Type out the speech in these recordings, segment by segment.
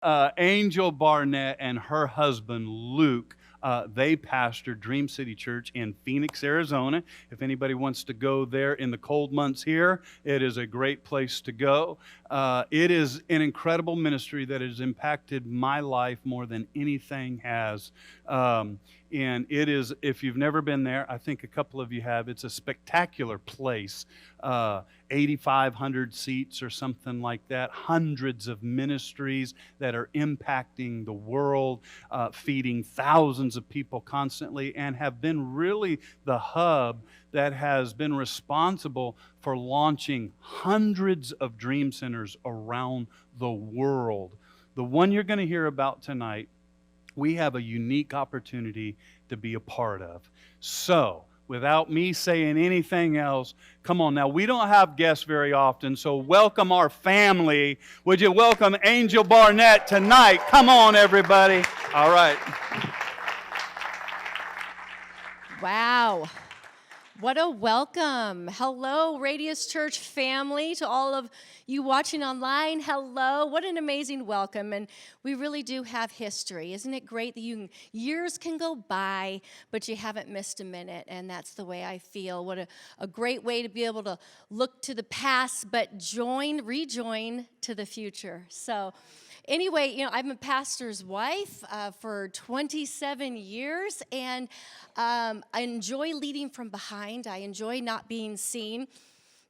Angel Barnett and her husband Luke, they pastor Dream City Church in Phoenix, Arizona. If anybody wants to go there in the cold months here, it is a great place to go. It is an incredible ministry that has impacted my life more than anything has. And it is, if you've never been there, I think a couple of you have, it's a spectacular place. 8,500 seats or something like that, hundreds of ministries that are impacting the world, feeding thousands of people constantly, and have been really the hub that has been responsible for launching hundreds of dream centers around the world. The one you're going to hear about tonight, we have a unique opportunity to be a part of. So, without me saying anything else, come on now. We don't have guests very often, so welcome our family. Would you welcome Angel Barnett tonight? Come on, everybody. All right. Wow. What a welcome. Hello, Radius Church family, to all of you watching online. Hello. What an amazing welcome. And we really do have history. Isn't it great that years can go by, but you haven't missed a minute? And that's the way I feel. What a great way to be able to look to the past, but rejoin to the future. So anyway, I'm a pastor's wife for 27 years, and I enjoy leading from behind. I enjoy not being seen.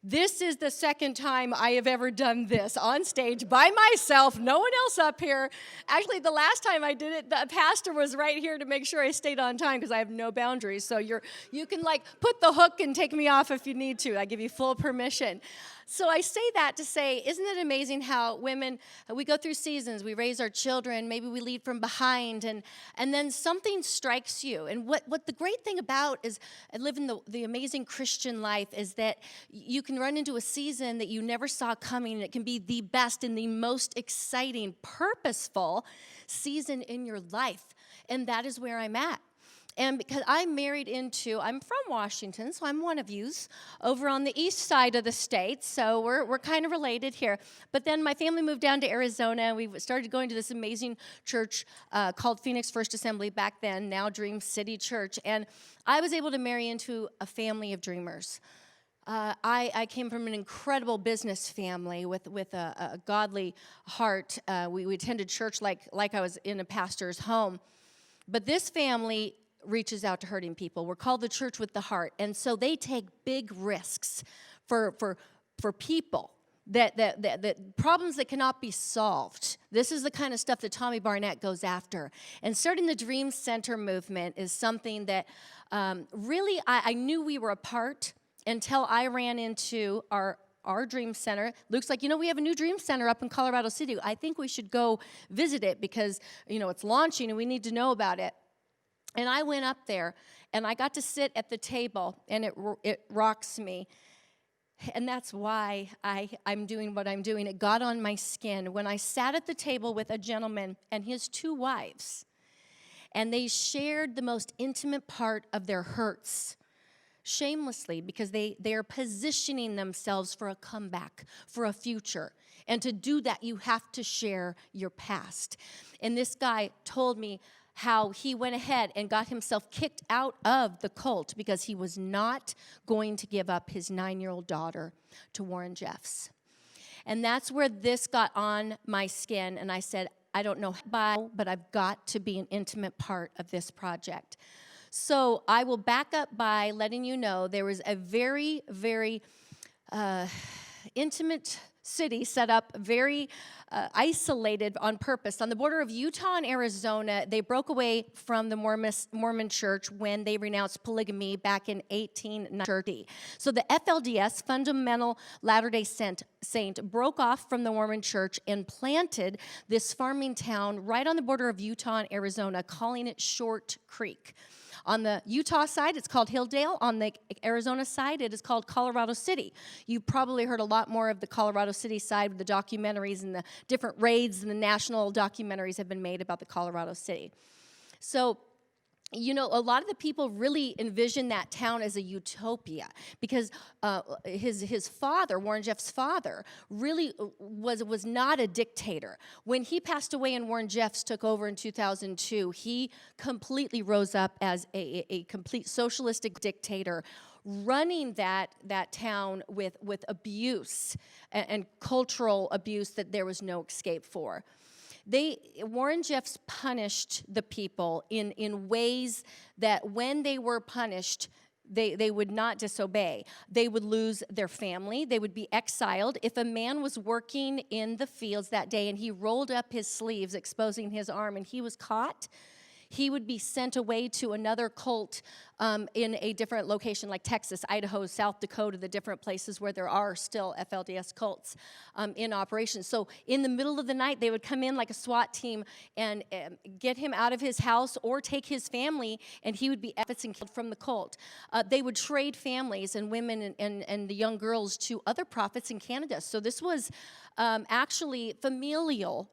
This is the second time I have ever done this on stage by myself, no one else up here. Actually, the last time I did it, the pastor was right here to make sure I stayed on time because I have no boundaries. So you can put the hook and take me off if you need to. I give you full permission. So I say that to say, isn't it amazing how women, we go through seasons, we raise our children, maybe we lead from behind, and then something strikes you. And what the great thing about is living the amazing Christian life is that you can run into a season that you never saw coming, and it can be the best and the most exciting, purposeful season in your life. And that is where I'm at. And because I'm from Washington, so I'm one of yous, over on the east side of the state, so we're kind of related here. But then my family moved down to Arizona, and we started going to this amazing church called Phoenix First Assembly back then, now Dream City Church. And I was able to marry into a family of dreamers. I came from an incredible business family with a godly heart. We attended church like I was in a pastor's home. But this family reaches out to hurting people. We're called the church with the heart. And so they take big risks for people, that problems that cannot be solved. This is the kind of stuff that Tommy Barnett goes after. And starting the Dream Center movement is something that really I knew we were a part until I ran into our Dream Center. Luke's like, we have a new Dream Center up in Colorado City. I think we should go visit it because, it's launching and we need to know about it. And I went up there, and I got to sit at the table, and it rocks me. And that's why I'm doing what I'm doing. It got on my skin when I sat at the table with a gentleman and his two wives, and they shared the most intimate part of their hurts, shamelessly, because they are positioning themselves for a comeback, for a future. And to do that, you have to share your past. And this guy told me how he went ahead and got himself kicked out of the cult because he was not going to give up his 9-year-old daughter to Warren Jeffs. And that's where this got on my skin, and I said, I don't know how, but I've got to be an intimate part of this project. So I will back up by letting you know there was a very, very intimate city set up, very isolated on purpose. On the border of Utah and Arizona, they broke away from the Mormon church when they renounced polygamy back in 1830. So the FLDS, Fundamental Latter-day Saint, broke off from the Mormon church and planted this farming town right on the border of Utah and Arizona, calling it Short Creek. On the Utah side, it's called Hilldale. On the Arizona side, it is called Colorado City. You probably heard a lot more of the Colorado City side with the documentaries and the different raids, and the national documentaries have been made about the Colorado City. So you know, a lot of the people really envision that town as a utopia because his father, Warren Jeff's father, really was not a dictator. When he passed away and Warren Jeffs took over in 2002, he completely rose up as a complete socialistic dictator, running that town with abuse and cultural abuse that there was no escape for. Warren Jeffs punished the people in ways that when they were punished, they would not disobey. They would lose their family. They would be exiled. If a man was working in the fields that day and he rolled up his sleeves, exposing his arm, and he was caught, he would be sent away to another cult in a different location like Texas, Idaho, South Dakota, the different places where there are still FLDS cults in operation. So in the middle of the night, they would come in like a SWAT team and get him out of his house or take his family, and he would be efforts and killed from the cult. They would trade families and women and the young girls to other prophets in Canada. So this was actually familial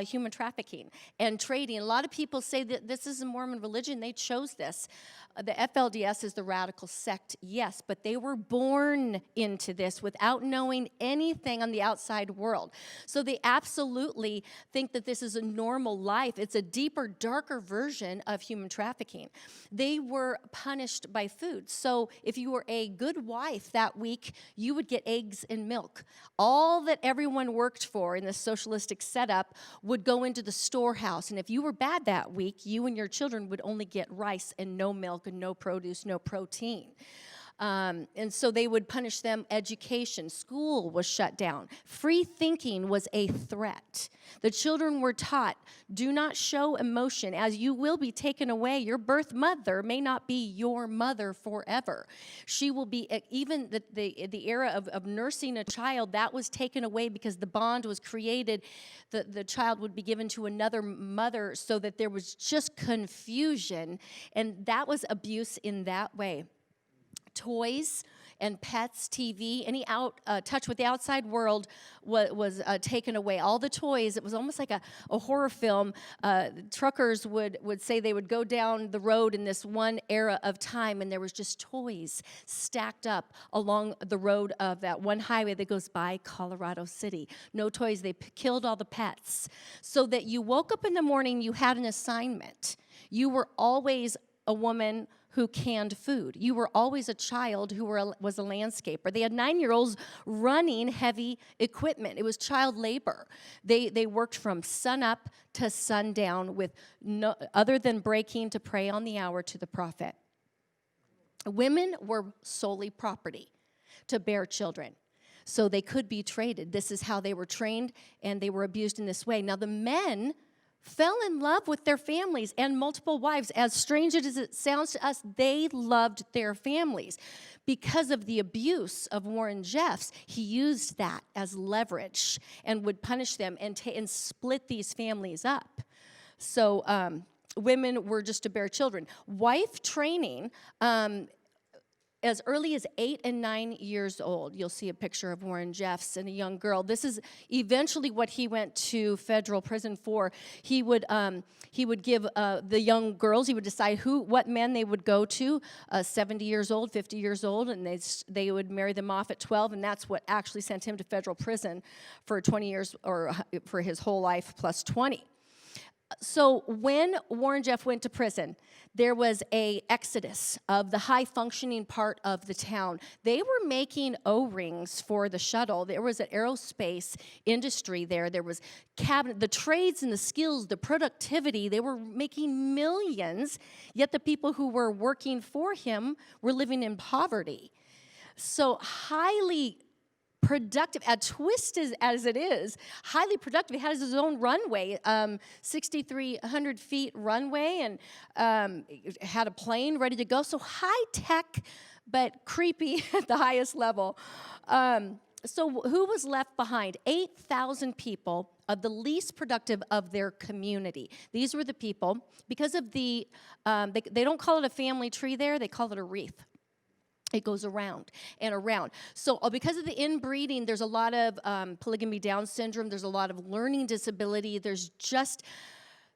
human trafficking and trading. A lot of people say that this is a Mormon religion. They chose this. The FLDS is the radical sect, yes, but they were born into this without knowing anything on the outside world. So they absolutely think that this is a normal life. It's a deeper, darker version of human trafficking. They were punished by food. So if you were a good wife that week, you would get eggs and milk. All that everyone worked for in this socialistic setup would go into the storehouse. And if you were bad that week, you and your children would only get rice and no milk and no produce, no protein. And so they would punish them. Education, school was shut down. Free thinking was a threat. The children were taught, do not show emotion, as you will be taken away. Your birth mother may not be your mother forever. She will be, even the era of nursing a child, that was taken away because the bond was created. The child would be given to another mother so that there was just confusion, and that was abuse in that way. Toys and pets, TV, any touch with the outside world was taken away. All the toys, it was almost like a horror film. Truckers would say they would go down the road in this one era of time, and there was just toys stacked up along the road of that one highway that goes by Colorado City. No toys. They killed all the pets. So that you woke up in the morning, you had an assignment. You were always a woman who canned food. You were always a child who was a landscaper. They had 9-year-olds running heavy equipment. It was child labor. They worked from sunup to sundown with no other than breaking to pray on the hour to the prophet. Women were solely property to bear children, so they could be traded. This is how they were trained, and they were abused in this way. Now the men fell in love with their families and multiple wives. As strange as it sounds to us, they loved their families. Because of the abuse of Warren Jeffs, he used that as leverage and would punish them and split these families up. So women were just to bear children. Wife training, as early as 8 and 9 years old, you'll see a picture of Warren Jeffs and a young girl. This is eventually what he went to federal prison for. He would give the young girls, he would decide what men they would go to, 70 years old, 50 years old, and they would marry them off at 12, and that's what actually sent him to federal prison for 20 years, or for his whole life plus 20. So when Warren Jeff went to prison, there was a exodus of the high-functioning part of the town. They were making O-rings for the shuttle. There was an aerospace industry there. There was the trades and the skills, the productivity. They were making millions, yet the people who were working for him were living in poverty. So highly productive, as twisted as it is, highly productive. It has its own runway, 6,300 feet runway, and it had a plane ready to go. So high tech, but creepy at the highest level. So who was left behind? 8,000 people of the least productive of their community. These were the people, because of they don't call it a family tree there, they call it a wreath. It goes around and around. So because of the inbreeding, there's a lot of polygamy Down syndrome. There's a lot of learning disability. There's just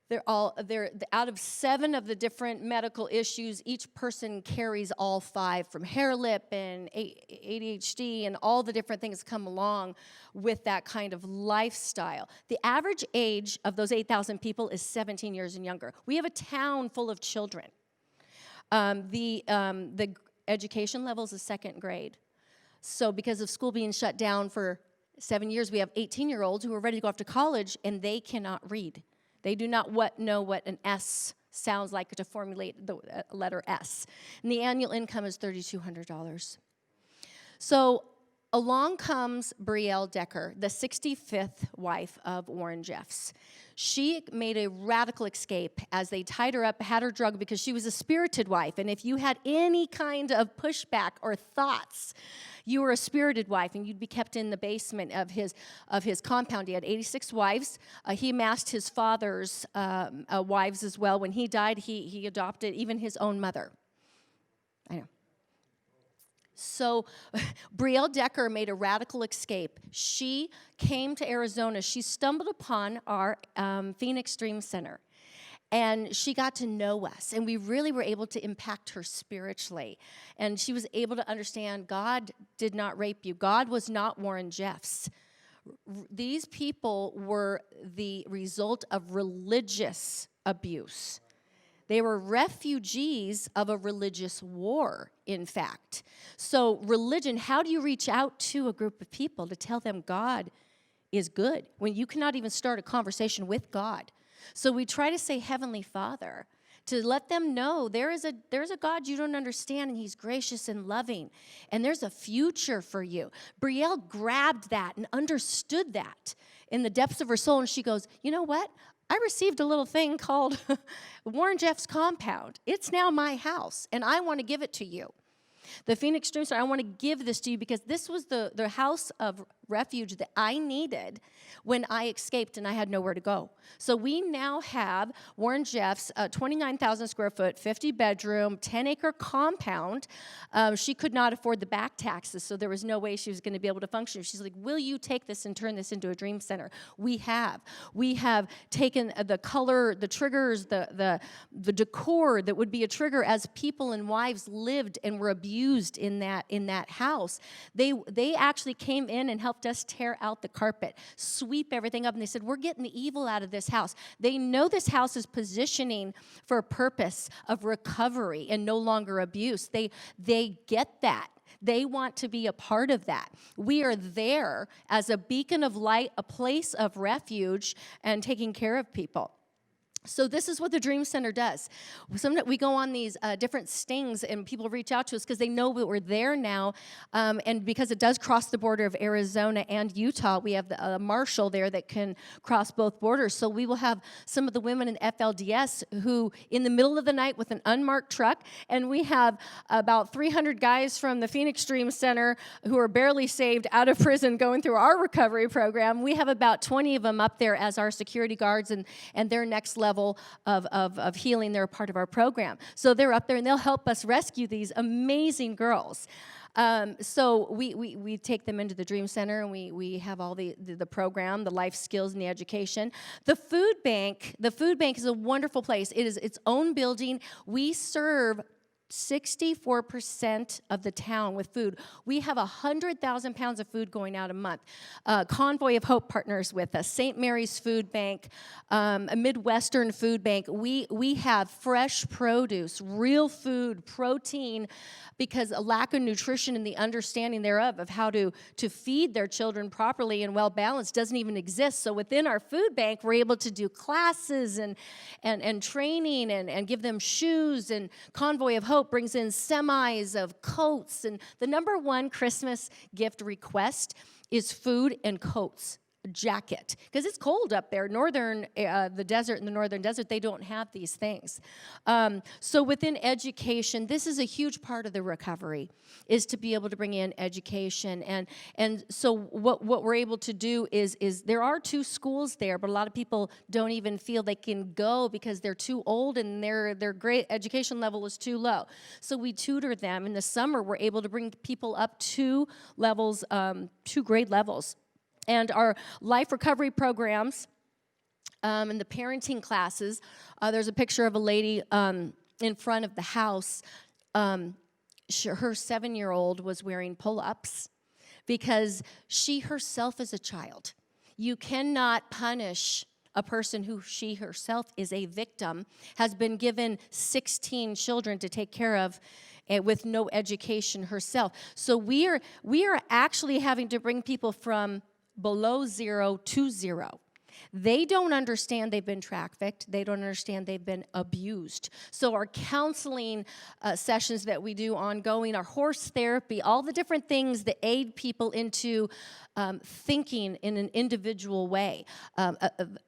They're out of 7 of the different medical issues. Each person carries all 5, from hair, lip, and ADHD, and all the different things come along with that kind of lifestyle. The average age of those 8,000 people is 17 years and younger. We have a town full of children. The education level is the 2nd grade. So because of school being shut down for 7 years, we have 18-year-olds who are ready to go off to college, and they cannot read. They do not know what an S sounds like to formulate the letter S. And the annual income is $3,200. So along comes Brielle Decker, the 65th wife of Warren Jeffs. She made a radical escape as they tied her up, had her drugged because she was a spirited wife. And if you had any kind of pushback or thoughts, you were a spirited wife, and you'd be kept in the basement of his compound. He had 86 wives. He amassed his father's wives as well. When he died, he adopted even his own mother. I know. So Brielle Decker made a radical escape. She came to Arizona. She stumbled upon our Phoenix Dream Center. And she got to know us, and we really were able to impact her spiritually. And she was able to understand God did not rape you. God was not Warren Jeffs. These people were the result of religious abuse. They were refugees of a religious war, in fact. So religion, how do you reach out to a group of people to tell them God is good when you cannot even start a conversation with God? So we try to say Heavenly Father to let them know there's a God you don't understand, and He's gracious and loving, and there's a future for you. Brielle grabbed that and understood that in the depths of her soul, and she goes, you know what? I received a little thing called Warren Jeffs Compound. It's now my house, and I want to give it to you. The Phoenix Dream Center, I want to give this to you because this was the house of refuge that I needed when I escaped and I had nowhere to go. So we now have Warren Jeffs' 29,000 square foot, 50-bedroom, 10-acre compound. She could not afford the back taxes, so there was no way she was going to be able to function. She's like, will you take this and turn this into a dream center? We have. We have taken the color, the triggers, the decor that would be a trigger as people and wives lived and were abused in that house. They actually came in and helped us tear out the carpet, sweep everything up, and they said, we're getting the evil out of this house. They know this house is positioning for a purpose of recovery and no longer abuse. They get that. They want to be a part of that. We are there as a beacon of light, a place of refuge, and taking care of people. So this is what the Dream Center does. Sometimes we go on these different stings, and people reach out to us because they know that we're there now, and because it does cross the border of Arizona and Utah, we have the marshal there that can cross both borders. So we will have some of the women in FLDS who, in the middle of the night with an unmarked truck, and we have about 300 guys from the Phoenix Dream Center who are barely saved out of prison going through our recovery program. We have about 20 of them up there as our security guards, and their next level of healing. They're a part of our program. So they're up there, and they'll help us rescue these amazing girls. So we take them into the Dream Center, and we have all the program, the life skills, and the education. The food bank is a wonderful place. It is its own building. We serve 64% of the town with food. We have 100,000 pounds of food going out a month. Convoy of Hope partners with us. St. Mary's Food Bank, a Midwestern Food Bank. We have fresh produce, real food, protein, because a lack of nutrition and the understanding thereof of how to feed their children properly and well balanced doesn't even exist. So within our food bank, we're able to do classes and training and give them shoes. And Convoy of Hope brings in semis of coats. And the number one Christmas gift request is food and coats. Jacket, because it's cold up there. The desert, in the northern desert, they don't have these things. So within education, this is a huge part of the recovery, is to be able to bring in education. And so what we're able to do is there are 2 schools there, but a lot of people don't even feel they can go because they're too old and their grade education level is too low. So we tutor them. In the summer, we're able to bring people up 2 levels, 2 grade levels. And our life recovery programs In the parenting classes, there's a picture of a lady in front of the house. Her 7-year-old was wearing pull-ups because she herself is a child. You cannot punish a person who she herself is a victim, has been given 16 children to take care of, with no education herself. So we are actually having to bring people from below 0 to 0. They don't understand they've been trafficked. They don't understand they've been abused. So our counseling sessions that we do ongoing, our horse therapy, all the different things that aid people into thinking in an individual way,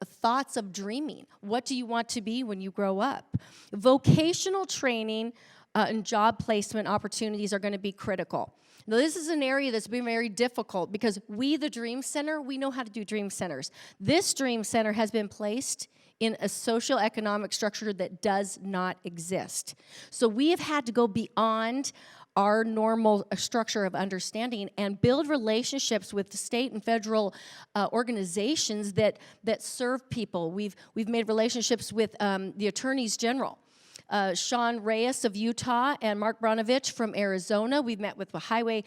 thoughts of dreaming. What do you want to be when you grow up? Vocational training and job placement opportunities are going to be critical. Now, this is an area that's been very difficult because we, the Dream Center, we know how to do Dream Centers. This Dream Center has been placed in a social economic structure that does not exist. So we have had to go beyond our normal structure of understanding and build relationships with the state and federal organizations that serve people. We've made relationships with the attorneys general. Sean Reyes of Utah and Mark Bronovich from Arizona. We've met with the Highway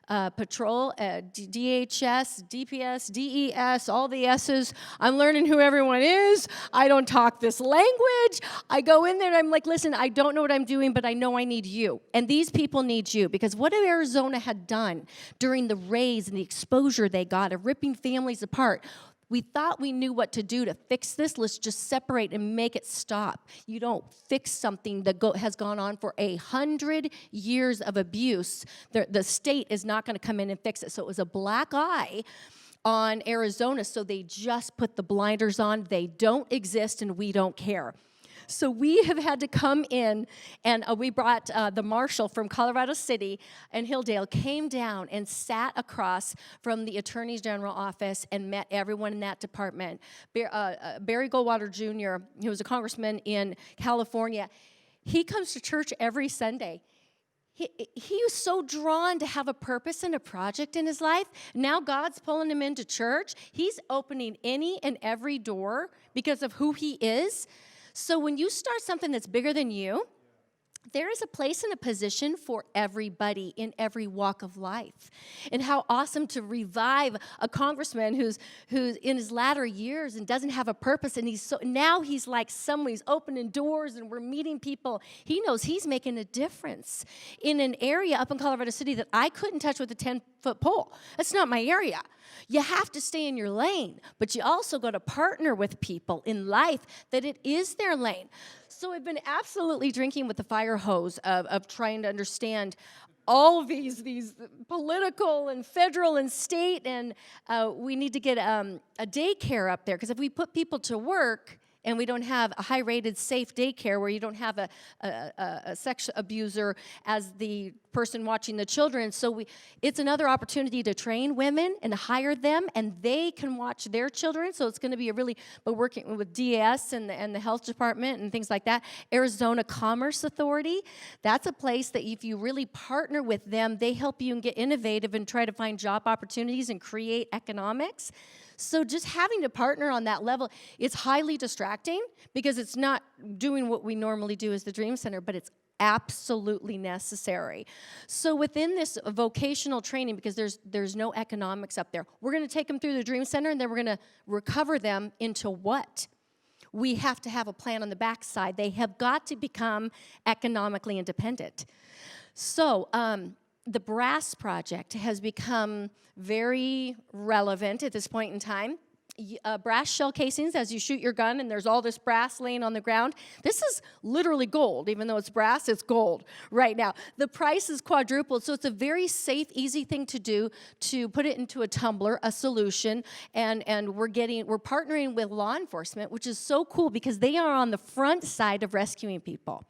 Patrol, DHS, DPS, DES, all the S's. I'm learning who everyone is. I don't talk this language. I go in there and I'm like, listen, I don't know what I'm doing, but I know I need you. And these people need you because what Arizona had done during the raise and the exposure they got of ripping families apart, we thought we knew what to do to fix this. Let's just separate and make it stop. You don't fix something that has gone on for 100 years of abuse. The state is not going to come in and fix it. So it was a black eye on Arizona, so they just put the blinders on. They don't exist, and we don't care. So we have had to come in, and we brought the marshal from Colorado City and Hilldale came down and sat across from the Attorney General office and met everyone in that department. Barry Goldwater Jr., who was a congressman in California, he comes to church every Sunday. He was so drawn to have a purpose and a project in his life. Now God's pulling him into church. He's opening any and every door because of who he is. So when you start something that's bigger than you, there is a place and a position for everybody in every walk of life. And how awesome to revive a congressman who's in his latter years and doesn't have a purpose, and now he's like somebody's opening doors and we're meeting people. He knows he's making a difference in an area up in Colorado City that I couldn't touch with a 10-foot pole. That's not my area. You have to stay in your lane, but you also got to partner with people in life that it is their lane. So I've been absolutely drinking with the fire hose of trying to understand all these political and federal and state, and we need to get a daycare up there, because if we put people to work and we don't have a high-rated, safe daycare where you don't have a sex abuser as the person watching the children. So it's another opportunity to train women and hire them, and they can watch their children. So it's going to be but working with DAS and the health department and things like that. Arizona Commerce Authority, that's a place that if you really partner with them, they help you and get innovative and try to find job opportunities and create economics. So just having to partner on that level, it's highly distracting because it's not doing what we normally do as the Dream Center, but it's absolutely necessary. So within this vocational training, because there's no economics up there, we're going to take them through the Dream Center, and then we're going to recover them into what? We have to have a plan on the backside. They have got to become economically independent. So the brass project has become very relevant at this point in time. Brass shell casings, as you shoot your gun and there's all this brass laying on the ground. This is literally gold. Even though it's brass, it's gold right now. The price is quadrupled, so it's a very safe, easy thing to do to put it into a tumbler, a solution, and we're partnering with law enforcement, which is so cool because they are on the front side of rescuing people.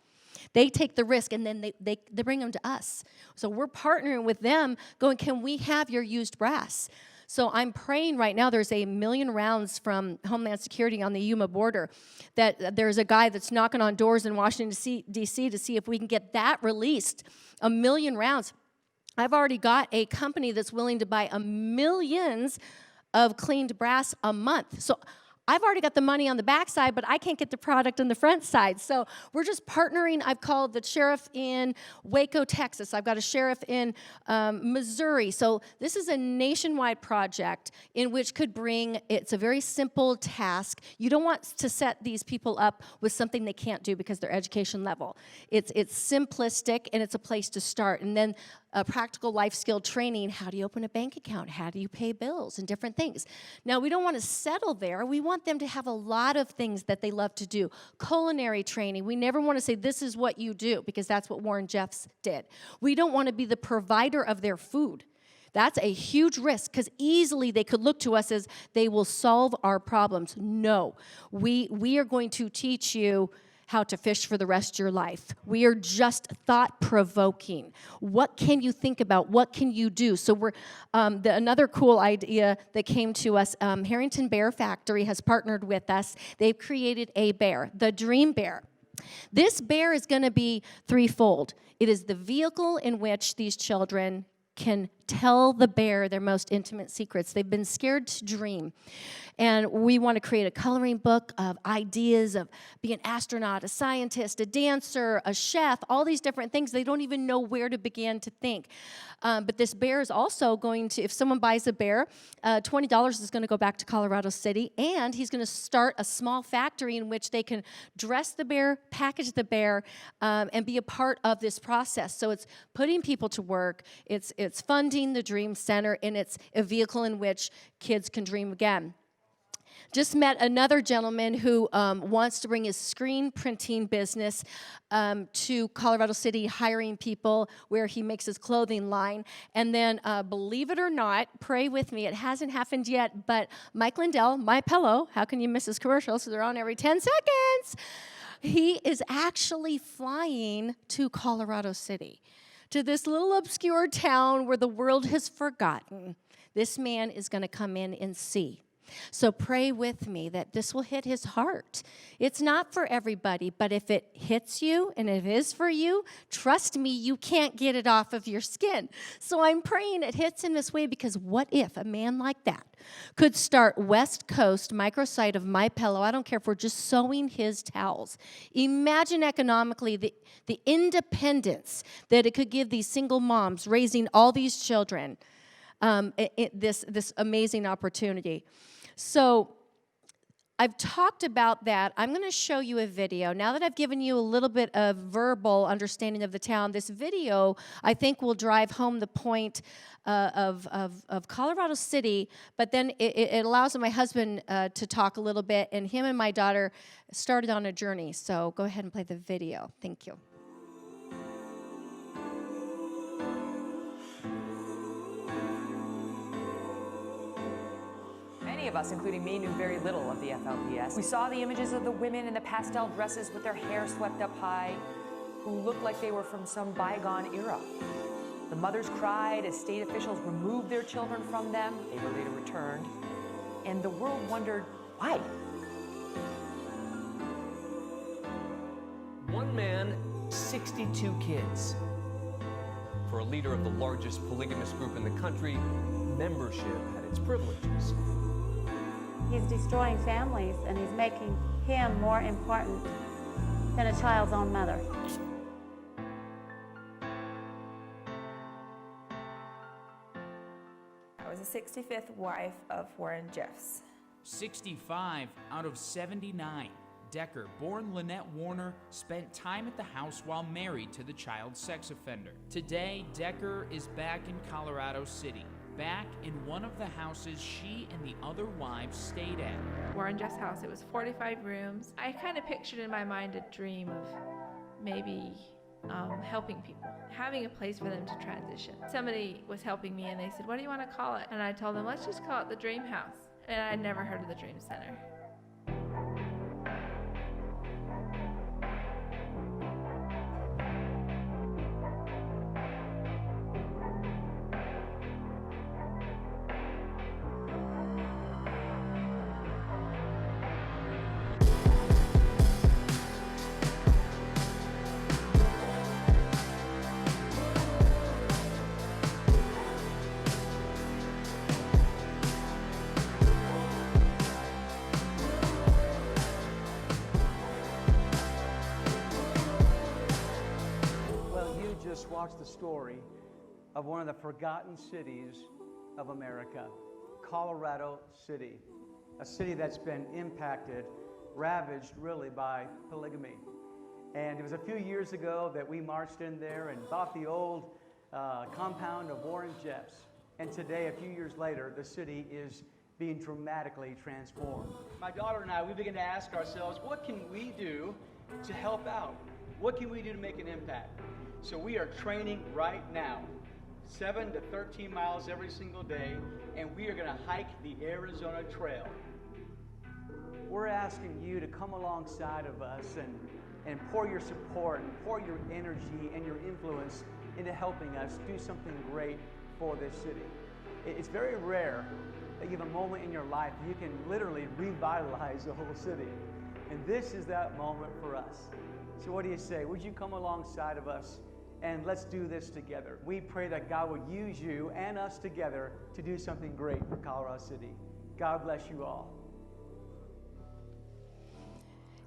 They take the risk, and then they bring them to us. So we're partnering with them, going, can we have your used brass? So I'm praying right now. There's 1 million rounds from Homeland Security on the Yuma border, that there's a guy that's knocking on doors in Washington, D.C. to see if we can get that released. 1 million rounds. I've already got a company that's willing to buy millions of cleaned brass a month. So I've already got the money on the back side, but I can't get the product on the front side. So we're just partnering. I've called the sheriff in Waco, Texas. I've got a sheriff in Missouri. So this is a nationwide project in which could bring, it's a very simple task. You don't want to set these people up with something they can't do because their education level. It's simplistic, and it's a place to start. And then practical life skill training. How do you open a bank account? How do you pay bills and different things? Now, we don't want to settle there. We want them to have a lot of things that they love to do. Culinary training. We never want to say, this is what you do, because that's what Warren Jeffs did. We don't want to be the provider of their food. That's a huge risk, because easily they could look to us as they will solve our problems. No, we are going to teach you how to fish for the rest of your life. We are just thought-provoking. What can you think about? What can you do? So we're another cool idea that came to us, Harrington Bear Factory has partnered with us. They've created a bear, the Dream Bear. This bear is going to be threefold. It is the vehicle in which these children can tell the bear their most intimate secrets. They've been scared to dream. And we want to create a coloring book of ideas of being an astronaut, a scientist, a dancer, a chef, all these different things. They don't even know where to begin to think. But this bear is also going to, if someone buys a bear, $20 is going to go back to Colorado City, and he's going to start a small factory in which they can dress the bear, package the bear, and be a part of this process. So it's putting people to work, it's funding the Dream Center, and it's a vehicle in which kids can dream again. Just met another gentleman who wants to bring his screen printing business to Colorado City, hiring people where he makes his clothing line. And then, believe it or not, pray with me, it hasn't happened yet, but Mike Lindell, My Pillow, how can you miss his commercials? So they're on every 10 seconds. He is actually flying to Colorado City, to this little obscure town where the world has forgotten. This man is going to come in and see. So pray with me that this will hit his heart. It's not for everybody, but if it hits you and it is for you, trust me, you can't get it off of your skin. So I'm praying it hits him this way, because what if a man like that could start West Coast microsite of My Pillow? I don't care if we're just sewing his towels. Imagine economically the independence that it could give these single moms raising all these children, this amazing opportunity. So I've talked about that. I'm going to show you a video. Now that I've given you a little bit of verbal understanding of the town, this video, I think, will drive home the point of Colorado City, but then it allows my husband to talk a little bit, and him and my daughter started on a journey. So go ahead and play the video. Thank you. Many of us, including me, knew very little of the FLDS. We saw the images of the women in the pastel dresses with their hair swept up high, who looked like they were from some bygone era. The mothers cried as state officials removed their children from them. They were later returned. And the world wondered, why? One man, 62 kids. For a leader of the largest polygamous group in the country, membership had its privileges. He's destroying families, and he's making him more important than a child's own mother. I was the 65th wife of Warren Jeffs. 65 out of 79. Decker, born Lynette Warner, spent time at the house while married to the child sex offender. Today, Decker is back in Colorado City, back in one of the houses she and the other wives stayed at. Warren Jeffs' house, it was 45 rooms. I kind of pictured in my mind a dream of maybe helping people, having a place for them to transition. Somebody was helping me and they said, what do you want to call it? And I told them, let's just call it the Dream House. And I'd never heard of the Dream Center. watch the story of one of the forgotten cities of America, Colorado City, a city that's been impacted, ravaged really by polygamy. And it was a few years ago that we marched in there and bought the old compound of Warren Jeffs. And today, a few years later, the city is being dramatically transformed. My daughter and I, we began to ask ourselves, what can we do to help out? What can we do to make an impact? So we are training right now, 7 to 13 miles every single day, and we are going to hike the Arizona Trail. We're asking you to come alongside of us and pour your support and pour your energy and your influence into helping us do something great for this city. It's very rare that you have a moment in your life that you can literally revitalize the whole city. And this is that moment for us. So what do you say? Would you come alongside of us and let's do this together? We pray that God would use you and us together to do something great for Colorado City. God bless you all.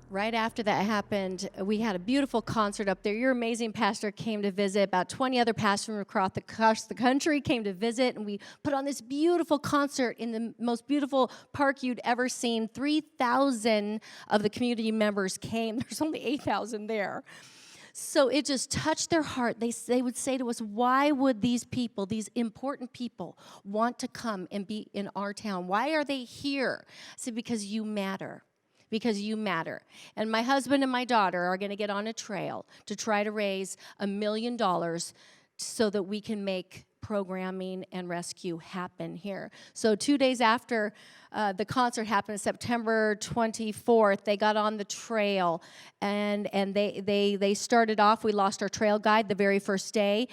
Right after that happened, we had a beautiful concert up there. Your amazing pastor came to visit. About 20 other pastors from across the country came to visit, and we put on this beautiful concert in the most beautiful park you'd ever seen. 3,000 of the community members came. There's only 8,000 there. So it just touched their heart. They would say to us, why would these people, these important people, want to come and be in our town? Why are they here? I said, because you matter. Because you matter. And my husband and my daughter are going to get on a trail to try to raise $1 million so that we can make programming and rescue happen here. So 2 days after the concert happened, September 24th, they got on the trail and they started off. We lost our trail guide the very first day.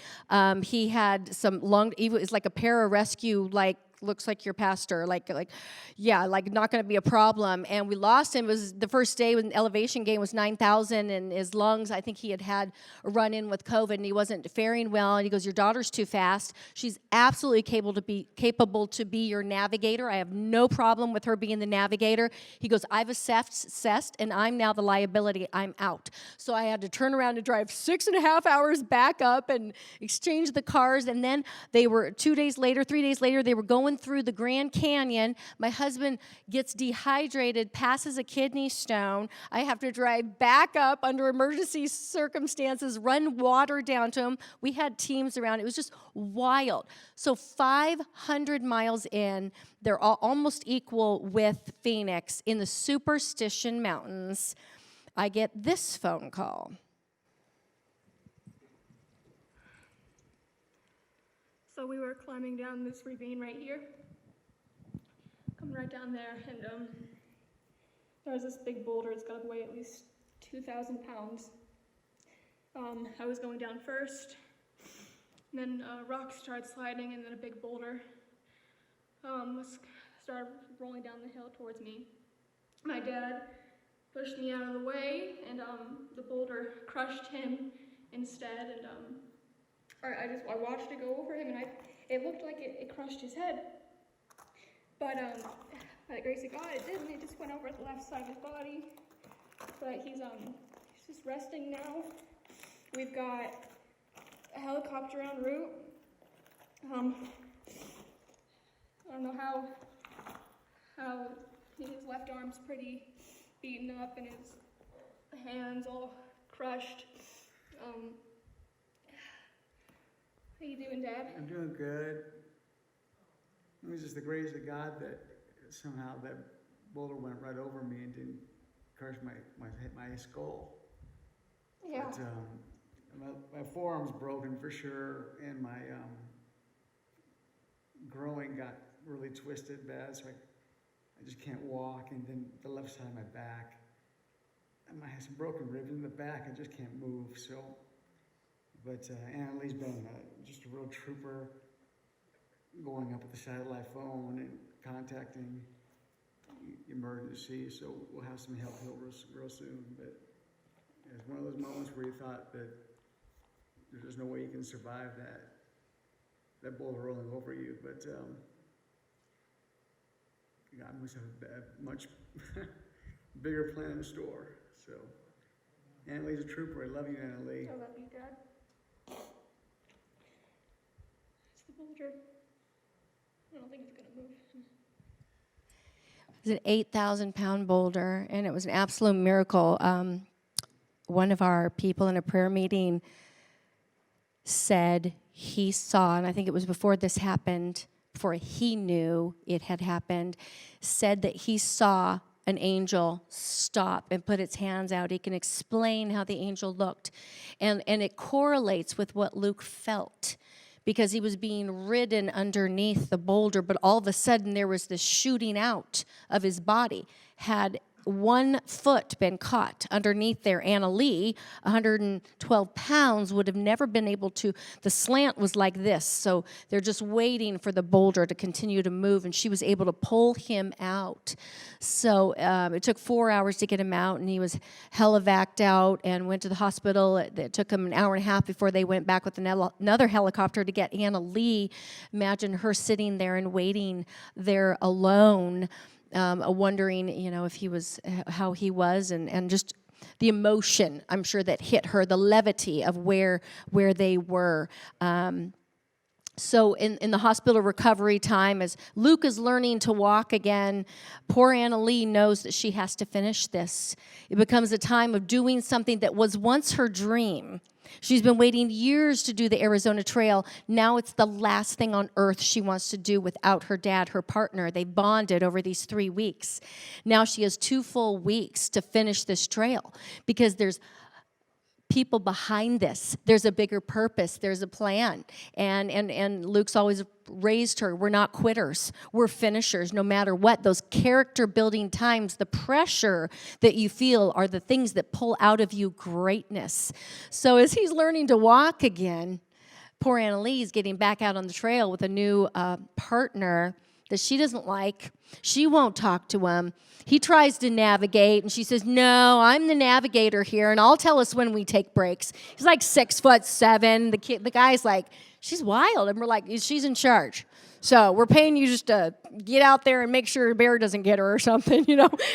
He had some it was like a pararescue, looks like your pastor, not going to be a problem. And we lost him. It was the first day when elevation gain was 9,000, and his lungs, I think he had a run-in with COVID, and he wasn't faring well. And he goes, your daughter's too fast. She's absolutely capable to be your navigator. I have no problem with her being the navigator. He goes, I've assessed, and I'm now the liability. I'm out. So I had to turn around and drive 6.5 hours back up and exchange the cars. And then they were 3 days later, they were going through the Grand Canyon. My husband gets dehydrated, passes a kidney stone. I have to drive back up under emergency circumstances, run water down to him. We had teams around. It was just wild. So 500 miles in, they're all almost equal with Phoenix in the Superstition Mountains. I get this phone call. So we were climbing down this ravine right here, coming right down there, and there was this big boulder. It's got to weigh at least 2,000 pounds. I was going down first, and then rocks started sliding, and then a big boulder started rolling down the hill towards me. My dad pushed me out of the way, and the boulder crushed him instead, and I watched it go over him, and it looked like it crushed his head. But by the grace of God, it didn't. It just went over the left side of his body. But he's just resting now. We've got a helicopter en route. I don't know how his left arm's pretty beaten up and his hands all crushed. How you doing, Dad? I'm doing good. It was just the grace of God that somehow that boulder went right over me and didn't crush my skull. Yeah. But my forearm's broken for sure, and my groin got really twisted bad, so I just can't walk. And then the left side of my back, I have some broken ribs in the back. I just can't move. So. But Annalee's been just a real trooper, going up with the satellite phone and contacting emergency. So we'll have some help real soon. But it's one of those moments where you thought that there's no way you can survive that boulder rolling over you. But God must have a much bigger plan in store. So Annalee's a trooper. I love you, Annalee. I love you, Dad. the boulder. I don't think it's gonna move. It was an 8,000-pound boulder, and it was an absolute miracle. One of our people in a prayer meeting said he saw, and I think it was before this happened, before he knew it had happened, said that he saw an angel stop and put its hands out. He can explain how the angel looked. And it correlates with what Luke felt, because he was being ridden underneath the boulder, but all of a sudden there was this shooting out of his body. Had one foot been caught underneath there, Anna Lee, 112 pounds, would have never been able to. The slant was like this, so they're just waiting for the boulder to continue to move, and she was able to pull him out. So it took 4 hours to get him out, and he was helivac'd out and went to the hospital. It took him an hour and a half before they went back with another helicopter to get Anna Lee. Imagine her sitting there and waiting there alone, wondering, if he was, how he was, and just the emotion, I'm sure, that hit her, the levity of where they were. So in the hospital recovery time, as Luke is learning to walk again, poor Anna Lee knows that she has to finish this. It becomes a time of doing something that was once her dream. She's been waiting years to do the Arizona Trail. Now it's the last thing on earth she wants to do without her dad, her partner. They bonded over these 3 weeks. Now she has 2 full weeks to finish this trail, because there's people behind this. There's a bigger purpose. There's a plan. And Luke's always raised her. We're not quitters. We're finishers no matter what. Those character building times, the pressure that you feel, are the things that pull out of you greatness. So as he's learning to walk again, poor Anna Lee's getting back out on the trail with a new partner that she doesn't like. She won't talk to him. He tries to navigate, and she says, "No, I'm the navigator here, and I'll tell us when we take breaks." He's like 6'7". The guy's like, "She's wild," and we're like, "She's in charge. So we're paying you just to get out there and make sure a bear doesn't get her or something,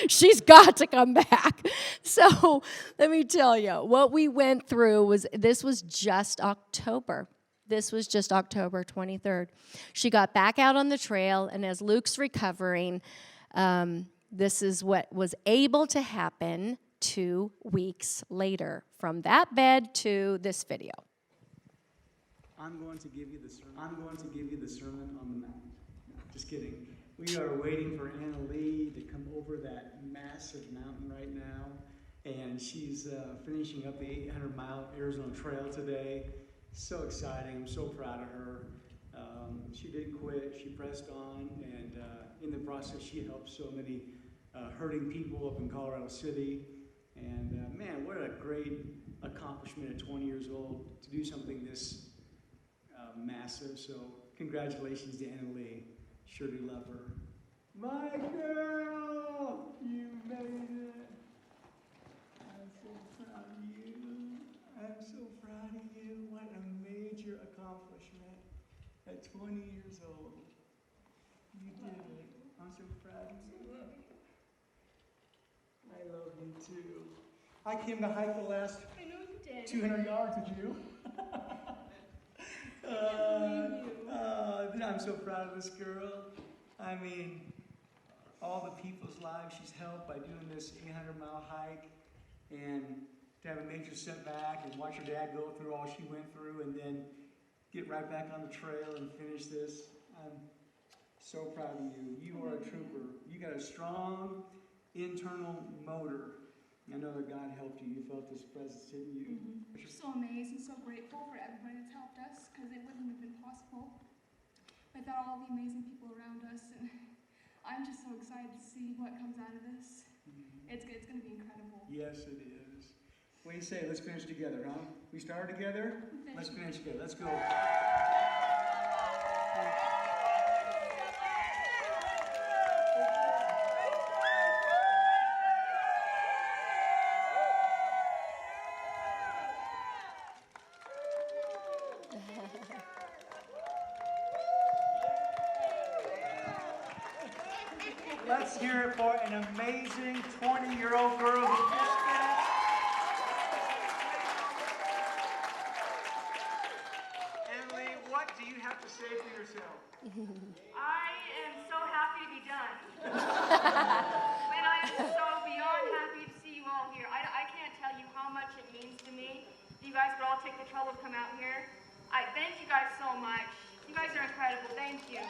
She's got to come back." So let me tell you, what we went through this was just October. This was just October 23rd. She got back out on the trail, and as Luke's recovering, this is what was able to happen 2 weeks later, from that bed to this video. I'm going to give you the sermon. On the Mount. No, just kidding. We are waiting for Anna Lee to come over that massive mountain right now, and she's finishing up the 800-mile Arizona Trail today. So exciting. I'm so proud of her. She didn't quit. She pressed on, and in the process, she helped so many hurting people up in Colorado City. And man, what a great accomplishment at 20 years old to do something this massive. So congratulations to Anna Lee. Sure do love her. My girl, you made it. I'm so proud of you. I'm so proud of you. What a major accomplishment at 20 years old. You did it. I'm so proud of you. I love you too. I came to hike the last 200 yards with you. I'm so proud of this girl. I mean, all the people's lives she's helped by doing this 800-mile hike, and to have a major setback and watch her dad go through all she went through and then get right back on the trail and finish this. I'm so proud of you. You are a trooper. You got a strong internal motor. I know that God helped you. You felt His presence in you. We're so amazed and so grateful for everybody that's helped us, because it wouldn't have been possible without all the amazing people around us. And I'm just so excited to see what comes out of this. It's going to be incredible. Yes, it is. What do you say? Let's finish together, huh? We started together? Let's finish together. Let's go. Let's hear it for an amazing 20-year-old girl who just finished. Anna Lee, what do you have to say for I am so happy to be done. And I am so beyond happy to see you all here. I can't tell you how much it means to me. You guys would all take the trouble to come out here. I thank you guys so much. You guys are incredible. Thank you.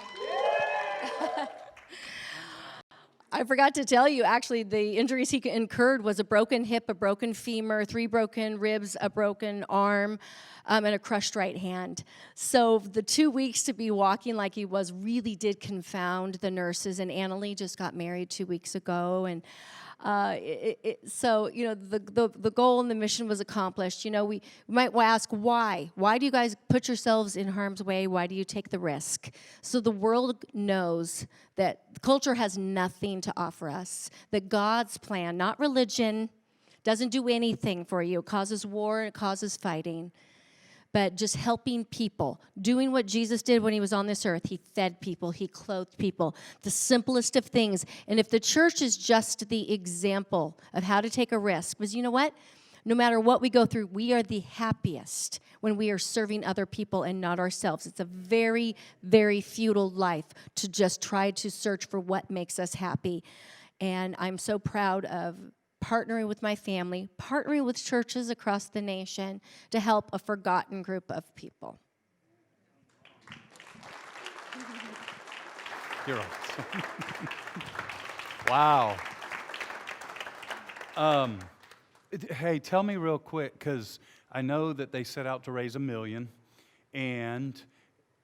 I forgot to tell you, actually, the injuries he incurred was a broken hip, a broken femur, 3 broken ribs, a broken arm, and a crushed right hand. So the 2 weeks to be walking like he was really did confound the nurses. And Annalie just got married 2 weeks ago, and so the goal and the mission was accomplished. We might ask why. Why do you guys put yourselves in harm's way? Why do you take the risk? So the world knows that culture has nothing to offer us. That God's plan, not religion, doesn't do anything for you. It causes war, it causes fighting. But just helping people, doing what Jesus did when he was on this earth. He fed people, he clothed people, the simplest of things. And if the church is just the example of how to take a risk, because you know what? No matter what we go through, we are the happiest when we are serving other people and not ourselves. It's a very, very futile life to just try to search for what makes us happy. And I'm so proud of partnering with my family, partnering with churches across the nation to help a forgotten group of people. You're awesome. Wow. Hey, tell me real quick, because I know that they set out to raise $1 million, and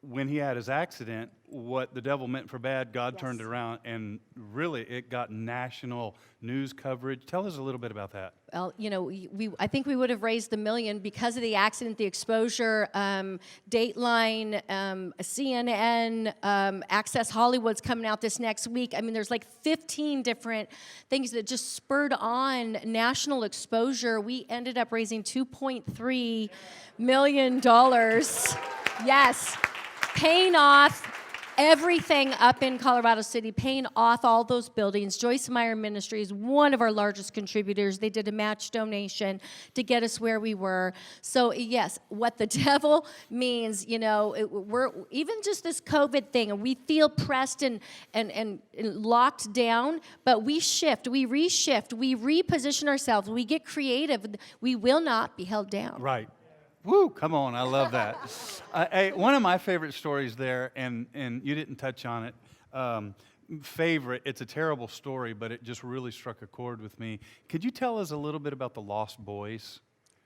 when he had his accident, what the devil meant for bad, God turned it around, and really it got national news coverage. Tell us a little bit about that. Well, I think we would have raised $1 million because of the accident, the exposure, Dateline, CNN, Access Hollywood's coming out this next week. I mean, there's like 15 different things that just spurred on national exposure. We ended up raising $2.3 million. Yes. Paying off everything up in Colorado City, paying off all those buildings. Joyce Meyer Ministries, one of our largest contributors, they did a match donation to get us where we were. So yes, what the devil means, we're even just this COVID thing, and we feel pressed and locked down, but we shift, we reshift, we reposition ourselves, we get creative. We will not be held down. Right. Woo, come on, I love that. Hey, one of my favorite stories there, and you didn't touch on it, it's a terrible story, but it just really struck a chord with me. Could you tell us a little bit about the Lost Boys?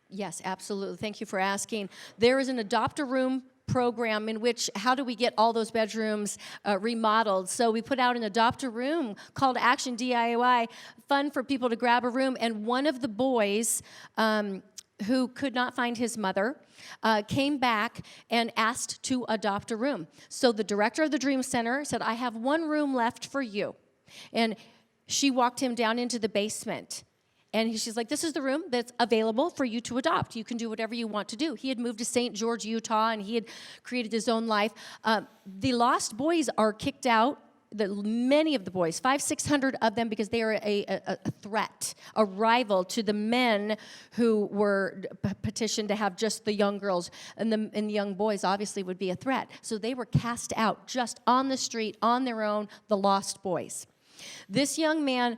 Yes, absolutely. Thank you for asking. There is an adopt-a-room program in which, how do we get all those bedrooms remodeled? So we put out an adopt-a-room call to action, DIY, fun for people to grab a room, and one of the boys who could not find his mother, came back and asked to adopt a room. So the director of the Dream Center said, I have one room left for you. And she walked him down into the basement. And she's like, this is the room that's available for you to adopt. You can do whatever you want to do. He had moved to St. George, Utah, and he had created his own life. The Lost Boys are kicked out. Many of the boys, 500-600 of them, because they are a threat, a rival to the men who were petitioned to have just the young girls, and the young boys obviously would be a threat. So they were cast out just on the street, on their own, the Lost Boys. This young man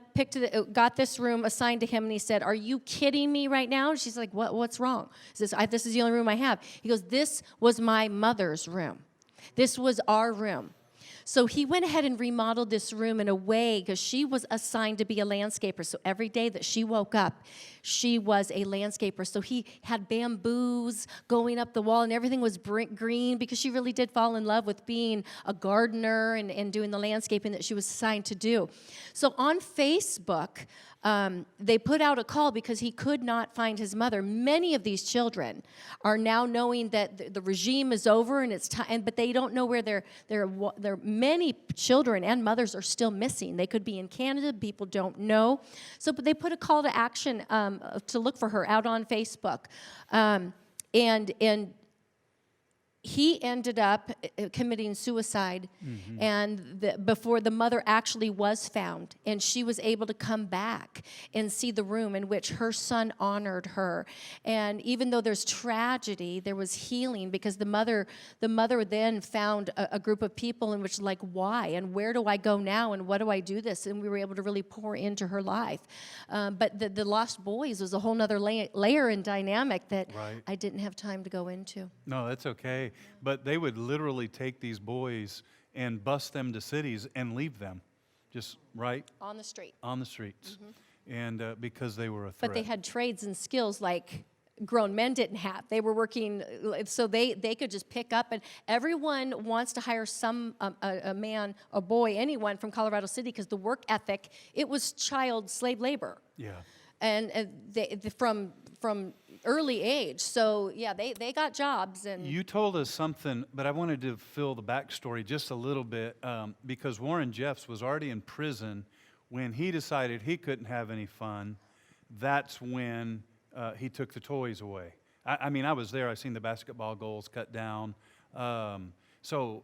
got this room assigned to him, and he said, are you kidding me right now? And she's like, what's wrong? He says, this is the only room I have. He goes, this was my mother's room. This was our room. So he went ahead and remodeled this room in a way, because she was assigned to be a landscaper. So every day that she woke up, she was a landscaper. So he had bamboos going up the wall, and everything was green, because she really did fall in love with being a gardener and doing the landscaping that she was assigned to do. So on Facebook, they put out a call because he could not find his mother. Many of these children are now knowing that the regime is over and it's time, but they don't know where many children and mothers are still missing. They could be in Canada, people don't know. So but they put a call to action to look for her out on Facebook. And he ended up committing suicide, and before the mother actually was found, and she was able to come back and see the room in which her son honored her. And even though there's tragedy, there was healing, because the mother then found a group of people in which, like, why and where do I go now and what do I do this? And we were able to really pour into her life. But the Lost Boys was a whole nother layer and dynamic that Right. I didn't have time to go into. No, that's okay. But they would literally take these boys and bus them to cities and leave them, just right On the street. on the streets, and because they were a threat. But they had trades and skills like grown men didn't have. They were working, so they could just pick up, and everyone wants to hire a man, a boy, anyone from Colorado City, because the work ethic, it was child slave labor. Yeah. And from early age. So yeah, they got jobs. And You told us something, but I wanted to fill the backstory just a little bit, because Warren Jeffs was already in prison when he decided he couldn't have any fun. That's when he took the toys away. I mean, I was there. I seen the basketball goals cut down. So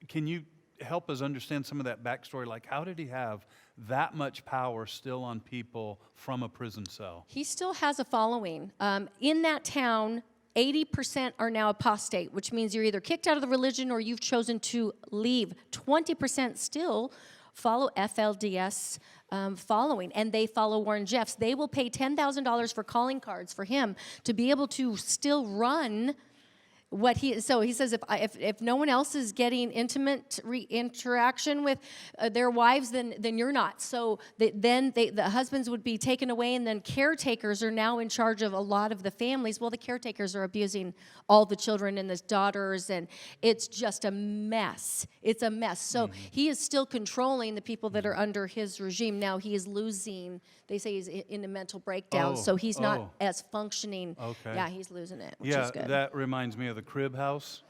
can you help us understand some of that backstory? Like, how did he have that much power still on people from a prison cell? he still has a following. In that town, 80% are now apostate, which means you're either kicked out of the religion or you've chosen to leave. 20% still follow FLDS following, and they follow Warren Jeffs. They will pay $10,000 for calling cards for him to be able to still run what he. So he says, if no one else is getting intimate interaction with their wives, then you're not. So the husbands would be taken away, and then caretakers are now in charge of a lot of the families. Well, the caretakers are abusing all the children and the daughters, and it's just a mess. It's a mess. So he is still controlling the people that are under his regime. Now he is losing. They say he's in a mental breakdown, so he's not as functioning. Okay. Yeah, he's losing it, which Yeah, is good. that reminds me of the crib house.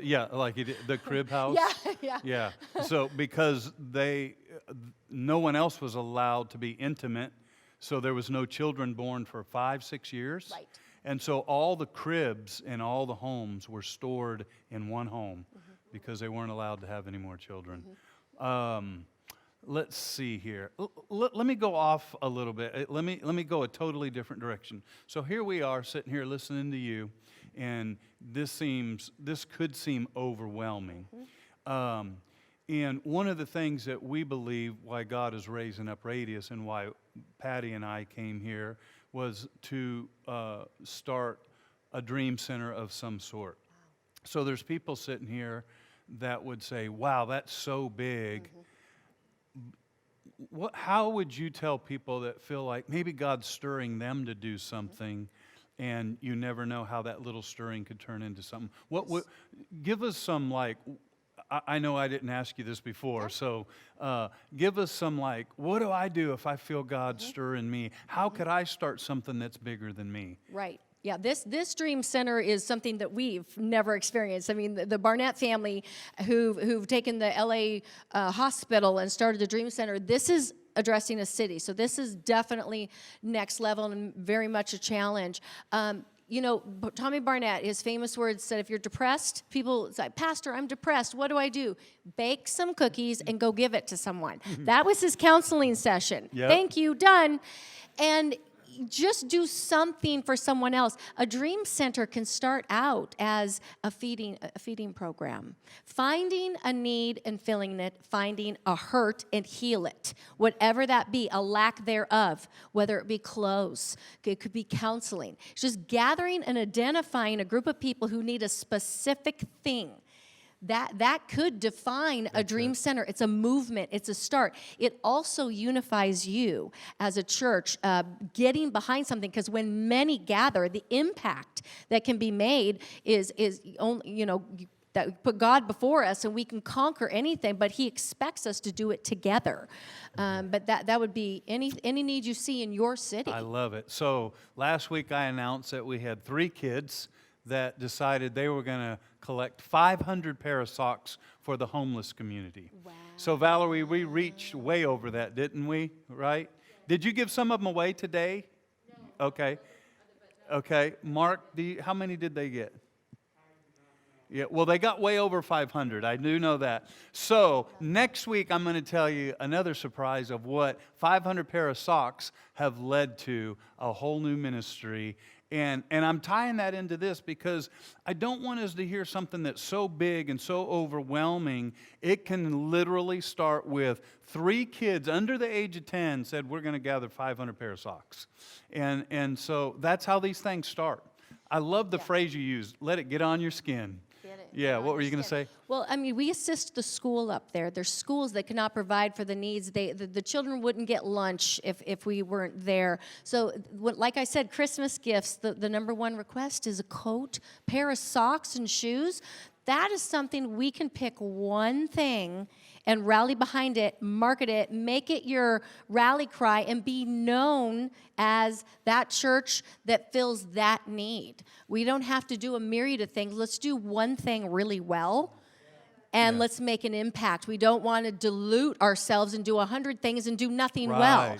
Yeah, like the crib house. Yeah. Yeah. So because no one else was allowed to be intimate, so there was no children born for 5-6 years. Right. And so all the cribs in all the homes were stored in one home because they weren't allowed to have any more children. Let's see here. Let me go off a little bit. Let me go a totally different direction. So here we are sitting here listening to you, and this could seem overwhelming. And one of the things that we believe why God is raising up Radius and why Patty and I came here was to start a dream center of some sort. So there's people sitting here that would say, wow, that's so big. How would you tell people that feel like maybe God's stirring them to do something, and you never know how that little stirring could turn into something? Give us some, like, I know I didn't ask you this before, so give us some, like, what do I do if I feel God stirring me? How could I start something that's bigger than me? Right. Yeah, this dream center is something that we've never experienced. I mean, the Barnett family who've taken the LA hospital and started the dream center, this is addressing a city. So this is definitely next level and very much a challenge. You know, Tommy Barnett, his famous words said, if you're depressed, people say, Pastor, I'm depressed. What do I do? Bake some cookies and go give it to someone. That was his counseling session. Yep. Thank you, done. And just do something for someone else. A dream center can start out as a feeding program. Finding a need and filling it, finding a hurt and heal it. Whatever that be, a lack thereof, whether it be clothes, it could be counseling. It's just gathering and identifying a group of people who need a specific thing. That could define a dream center. It's a movement. It's a start. It also unifies you as a church, getting behind something, because when many gather, the impact that can be made is only, you know, that we put God before us and we can conquer anything, but He expects us to do it together. But that would be any need you see in your city. I love it. So last week I announced that we had 3 kids that decided they were going to collect 500 pair of socks for the homeless community. Wow. So Valerie, we reached way over that, didn't we? Right? Did you give some of them away today? No. Okay. Okay. Mark, how many did they get? Yeah, well, they got way over 500. I do know that. So next week, I'm going to tell you another surprise of what 500 pair of socks have led to a whole new ministry. And I'm tying that into this because I don't want us to hear something that's so big and so overwhelming. It can literally start with 3 kids under the age of 10 said, we're going to gather 500 pair of socks. And so that's how these things start. I love the phrase you used, let it get on your skin. Yeah, what were you going to say? Well, I mean, we assist the school up there. There's schools that cannot provide for the needs. The children wouldn't get lunch if we weren't there. So, like I said, Christmas gifts, the number one request is a coat, pair of socks, and shoes. That is something we can pick one thing and rally behind it, market it, make it your rally cry, and be known as that church that fills that need. We don't have to do a myriad of things. Let's do one thing really well, and let's make an impact. We don't want to dilute ourselves and do 100 things and do nothing well.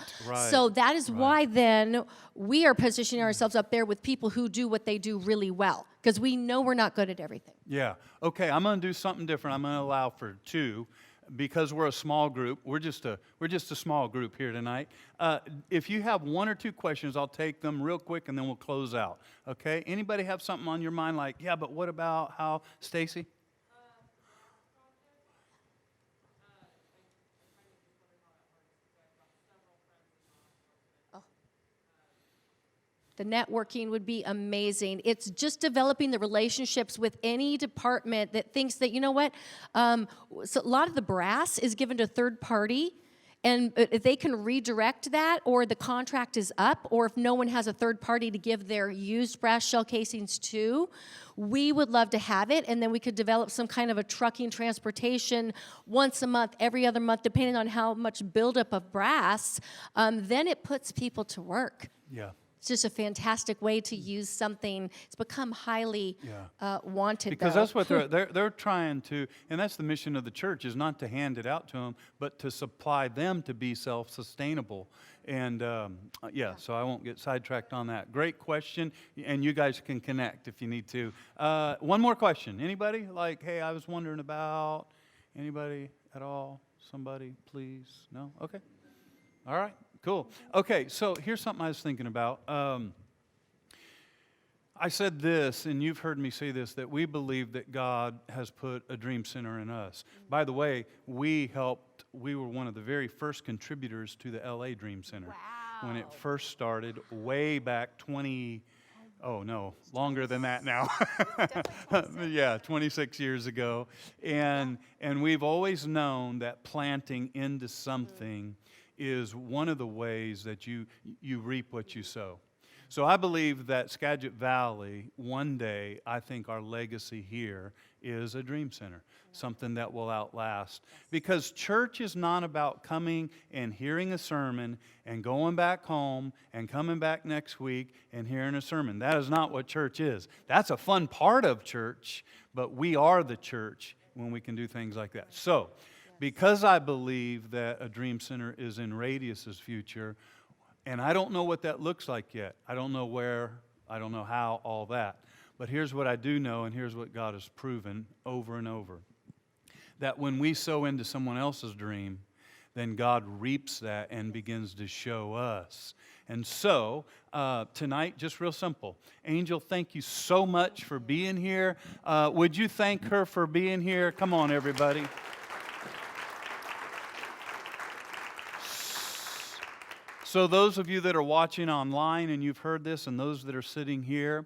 So that is why then we are positioning ourselves up there with people who do what they do really well, because we know we're not good at everything. Yeah. Okay, I'm going to do something different. I'm going to allow for 2. Because we're a small group, we're just a small group here tonight. If you have 1 or 2 questions, I'll take them real quick and then we'll close out. Okay? Anybody have something on your mind like, yeah, but what about how, Stacy? The networking would be amazing. It's just developing the relationships with any department that thinks that, you know what, so a lot of the brass is given to a third party, and if they can redirect that, or the contract is up, or if no one has a third party to give their used brass shell casings to, we would love to have it, and then we could develop some kind of a trucking transportation once a month, every other month, depending on how much buildup of brass. Then it puts people to work. Yeah. It's just a fantastic way to use something. It's become highly wanted. Because that's what they're trying to, and that's the mission of the church, is not to hand it out to them, but to supply them to be self-sustainable. And so I won't get sidetracked on that. Great question, and you guys can connect if you need to. One more question. Anybody? Like, hey, I was wondering about, anybody at all? Somebody, please? No? Okay. All right. Cool. Okay, so here's something I was thinking about. I said this, and you've heard me say this, that we believe that God has put a dream center in us. By the way, we were one of the very first contributors to the LA Dream Center. When it first started, way back longer than that now. 26 years ago. And we've always known that planting into something is one of the ways that you reap what you sow. So I believe that Skagit Valley, one day, I think our legacy here is a dream center, something that will outlast. Because church is not about coming and hearing a sermon and going back home and coming back next week and hearing a sermon. That is not what church is. That's a fun part of church, but we are the church when we can do things like that. So, because I believe that a dream center is in Radius's future, and I don't know what that looks like yet. I don't know where, I don't know how, all that. But here's what I do know, and here's what God has proven over and over. That when we sow into someone else's dream, then God reaps that and begins to show us. And so, tonight, just real simple. Angel, thank you so much for being here. Would you thank her for being here? Come on, everybody. So those of you that are watching online and you've heard this, and those that are sitting here,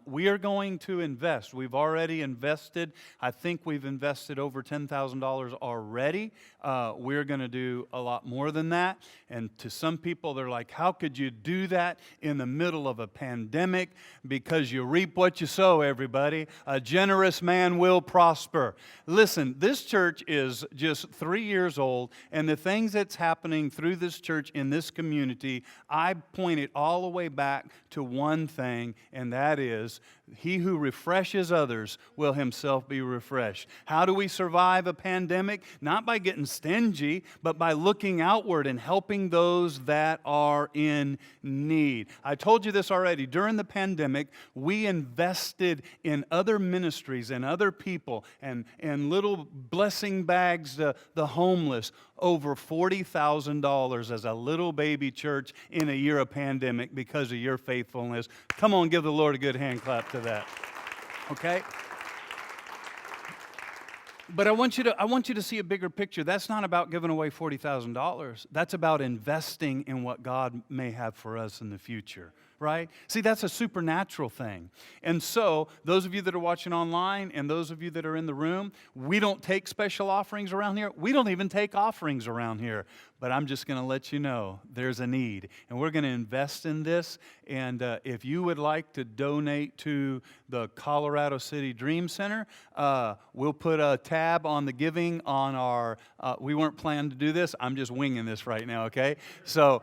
we are going to invest. We've already invested. I think we've invested over $10,000 already. We're going to do a lot more than that. And to some people, they're like, how could you do that in the middle of a pandemic? Because you reap what you sow, everybody. A generous man will prosper. Listen, this church is just 3 years old, and the things that's happening through this church in this community, I point it all the way back to one thing, and that that is, he who refreshes others will himself be refreshed. How do we survive a pandemic? Not by getting stingy, but by looking outward and helping those that are in need. I told you this already. During the pandemic, we invested in other ministries and other people and little blessing bags to the homeless. Over $40,000 as a little baby church in a year of pandemic because of your faithfulness. Come on, give the Lord a good hand clap to that. Okay? But I want you to see a bigger picture. That's not about giving away $40,000. That's about investing in what God may have for us in the future, right? See, that's a supernatural thing. And so, those of you that are watching online and those of you that are in the room, we don't take special offerings around here. We don't even take offerings around here. But I'm just going to let you know there's a need. And we're going to invest in this. And if you would like to donate to the Colorado City Dream Center, we'll put a tab on the giving on our, we weren't planning to do this. I'm just winging this right now, okay? So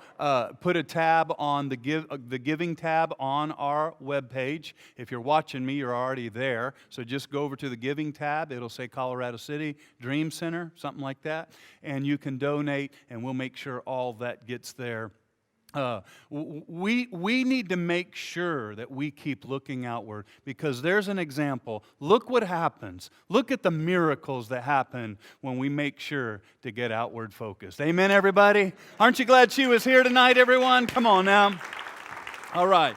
put a tab on the giving tab on our webpage. If you're watching me, you're already there. So just go over to the giving tab. It'll say Colorado City Dream Center, something like that. And you can donate, and we'll make sure all that gets there. We need to make sure that we keep looking outward, because there's an example. Look what happens. Look at the miracles that happen when we make sure to get outward focused. Amen, everybody? Aren't you glad she was here tonight, everyone? Come on now. All right.